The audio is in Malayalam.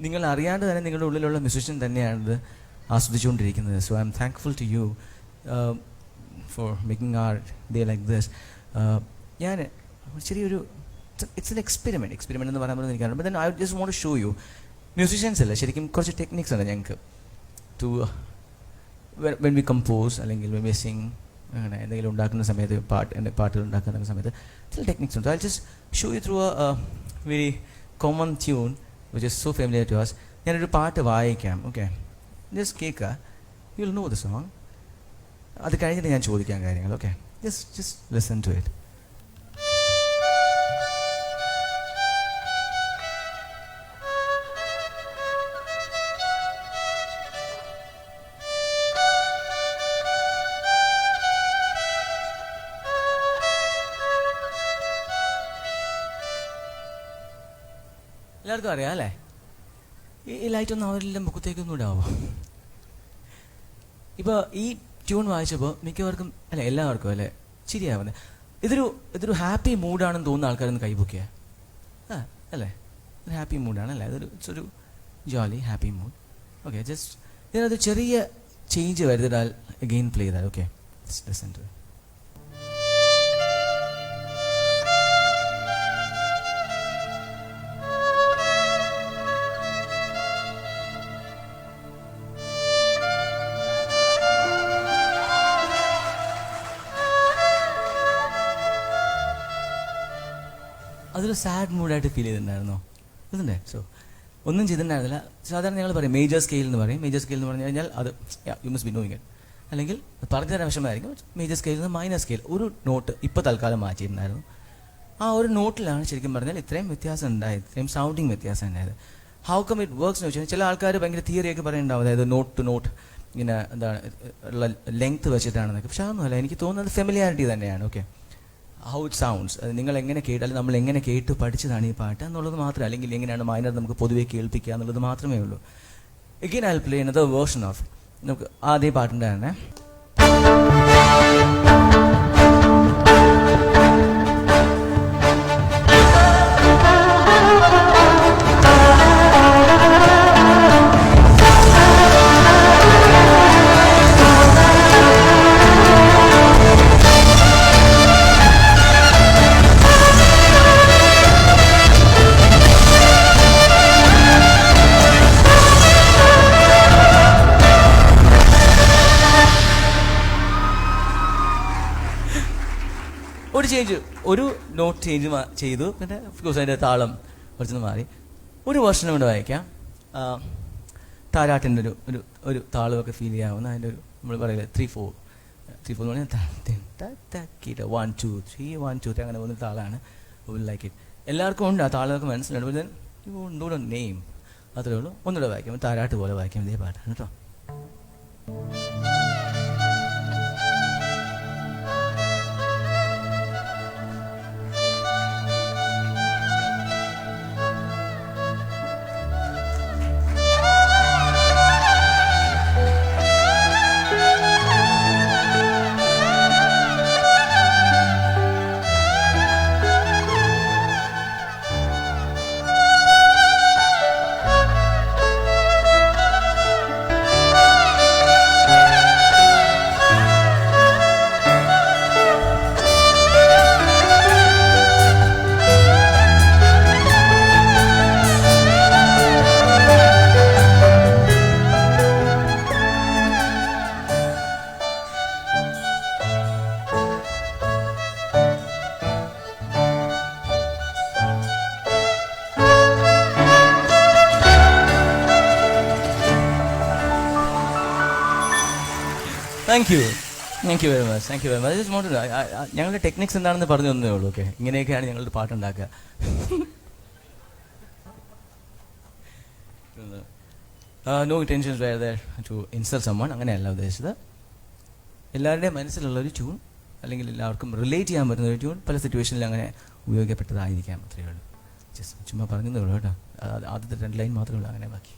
നിങ്ങൾ അറിയാണ്ട് തന്നെ നിങ്ങളുടെ ഉള്ളിലുള്ള മ്യൂസിഷ്യൻ തന്നെയാണിത് ആസ്വദിച്ചുകൊണ്ടിരിക്കുന്നത്. So I am thankful to you for making our day like this. ഞാൻ ചെറിയൊരു ഇറ്റ്സ് എൻ എക്സ്പെരിമെൻറ്റ് എന്ന് പറയാൻ എനിക്കറിയാം. But then I just want to show you. Musicians അല്ല, ശരിക്കും കുറച്ച് ടെക്നിക്സ് ഉണ്ട് ഞങ്ങൾക്ക് ടു വെൻ വി കമ്പോസ് അല്ലെങ്കിൽ വെൻ വി സിങ്, അങ്ങനെ എന്തെങ്കിലും ഉണ്ടാക്കുന്ന സമയത്ത് പാട്ടുകൾ ഉണ്ടാക്കുന്ന സമയത്ത് ചില ടെക്നിക്സ് ഉണ്ട്. I just show you through a very common tune which is so familiar to us. ഞാനൊരു പാട്ട് വായിക്കാം, ഓക്കെ? ജസ്റ്റ് കേൾക്കുക, you will know the song. അത് കഴിഞ്ഞിട്ട് ഞാൻ ചോദിക്കാൻ കാര്യങ്ങൾ, okay? Just listen to it. എല്ലാവർക്കും അറിയാം അല്ലേ? ഈ ലൈറ്റൊന്നും അവരെല്ലാം മുഖത്തേക്കൊന്നും ഇടാവോ? ഇപ്പോൾ ഈ ട്യൂൺ വായിച്ചപ്പോൾ മിക്കവർക്കും അല്ലെ, എല്ലാവർക്കും അല്ലേ ശരിയാവുന്നത്. ഇതൊരു ഹാപ്പി മൂഡാണെന്ന് തോന്നുന്ന ആൾക്കാരൊന്ന് കൈപൊക്കിയ അല്ലേ? ഒരു ഹാപ്പി മൂഡാണല്ലേ? ഇറ്റ്സ് ഒരു ജോലി ഹാപ്പി മൂഡ്. ഓക്കെ, ജസ്റ്റ് ഇതിനകത്ത് ചെറിയ ചേഞ്ച് വരുത്തിട്ടാൽ അഗെയിൻ പ്ലേ ചെയ്താൽ, ഓക്കെ? Listen to. അതൊരു സാഡ് മൂഡായിട്ട് ഫീൽ ചെയ്തിട്ടുണ്ടായിരുന്നോ? ഇതുണ്ടേ. സോ ഒന്നും ചെയ്തിട്ടുണ്ടായിരുന്നില്ല. സാധാരണ ഞങ്ങൾ പറയും മേജർ സ്കെയിൽ എന്ന് പറയും. മേജർ സ്കെയിൽ എന്ന് പറഞ്ഞു കഴിഞ്ഞാൽ അത് you must be knowing it, അല്ലെങ്കിൽ പറഞ്ഞു തരാൻ വിഷമമായിരിക്കും. മേജർ സ്കെയിൽ നിന്ന് മൈനർ സ്കെയിൽ ഒരു നോട്ട് ഇപ്പോൾ തൽക്കാലം മാറ്റിയിട്ടുണ്ടായിരുന്നു. ആ ഒരു നോട്ടിലാണ് ശരിക്കും പറഞ്ഞാൽ ഇത്രയും വ്യത്യാസം ഉണ്ടായത്, ഇത്രയും സൗണ്ടിങ് വ്യത്യാസം ഉണ്ടായത്. ഹൗ കം ഇറ്റ് വർക്ക്സ് എന്ന് വെച്ചാൽ ചില ആൾക്കാർ ഭയങ്കര തിയറിയൊക്കെ പറയുന്നുണ്ടാവും, അതായത് നോട്ട് ടു നോട്ട് ഇങ്ങനെ എന്താണ് ഉള്ള ലെങ്ത് വെച്ചിട്ടാണെന്നൊക്കെ. പക്ഷെ അതൊന്നുമല്ല, എനിക്ക് തോന്നുന്നത് ഫെമിലിയാരിറ്റി തന്നെയാണ്. ഓക്കെ, ഹൗ ഇറ്റ് സൗണ്ട്സ്, നിങ്ങൾ എങ്ങനെ കേട്ട്, അല്ലെങ്കിൽ നമ്മൾ എങ്ങനെ കേട്ട് പഠിച്ചതാണ് ഈ പാട്ട് എന്നുള്ളത് മാത്രമേ, അല്ലെങ്കിൽ എങ്ങനെയാണ് മൈനർ നമുക്ക് പൊതുവെ കേൾപ്പിക്കുക എന്നുള്ളത് മാത്രമേ ഉള്ളൂ. Again I will play another version of നമുക്ക് ആദ്യ പാട്ടിൻ്റെ തന്നെ. ഒരു നോട്ട് ചേഞ്ച് ചെയ്തു, പിന്നെ ഓഫ്കോഴ്സ് അതിൻ്റെ താളം കുറച്ചൊന്ന് മാറി. ഒരു വേർഷനും കൂടെ വായിക്കാം. താരാട്ടിൻ്റെ ഒരു താളമൊക്കെ ഫീൽ ചെയ്യാവുന്ന അതിൻ്റെ ഒരു നമ്മൾ പറയില്ല 3-4 എന്ന് പറഞ്ഞാൽ 1 2 3 1 2 3 അങ്ങനെ പോകുന്ന താളമാണ്. Will like it. എല്ലാവർക്കും ഉണ്ട് ആ താളമൊക്കെ മനസ്സിലുണ്ട്. Then you won't know name, അത്രേ ഉള്ളൂ. ഒന്നുകൂടെ വായിക്കാം, താരാട്ട് പോലെ വായിക്കാം. ഇതേ പാട്ടാണ് കേട്ടോ. Thank you very much. ഞങ്ങളുടെ ടെക്നിക്സ് എന്താണെന്ന് പറഞ്ഞു തന്നേ ഉള്ളൂ. ഓക്കെ, ഇങ്ങനെയൊക്കെയാണ് ഞങ്ങളുടെ പാട്ടുണ്ടാക്കുക. No intentions were there to insult someone, അങ്ങനെയല്ല ഉദ്ദേശിച്ചത്. എല്ലാവരുടെയും മനസ്സിലുള്ളൊരു ട്യൂൺ, അല്ലെങ്കിൽ എല്ലാവർക്കും റിലേറ്റ് ചെയ്യാൻ പറ്റുന്ന ഒരു ട്യൂൺ പല സിറ്റുവേഷനിൽ അങ്ങനെ ഉപയോഗിക്കപ്പെട്ടതായിരിക്കാം, അത്രയേ ഉള്ളൂ. ചുമ്മാ പറഞ്ഞതേ ഉള്ളൂ കേട്ടോ. ആദ്യത്തെ 2 ലൈൻ മാത്രമേ ഉള്ളൂ, അങ്ങനെ ബാക്കി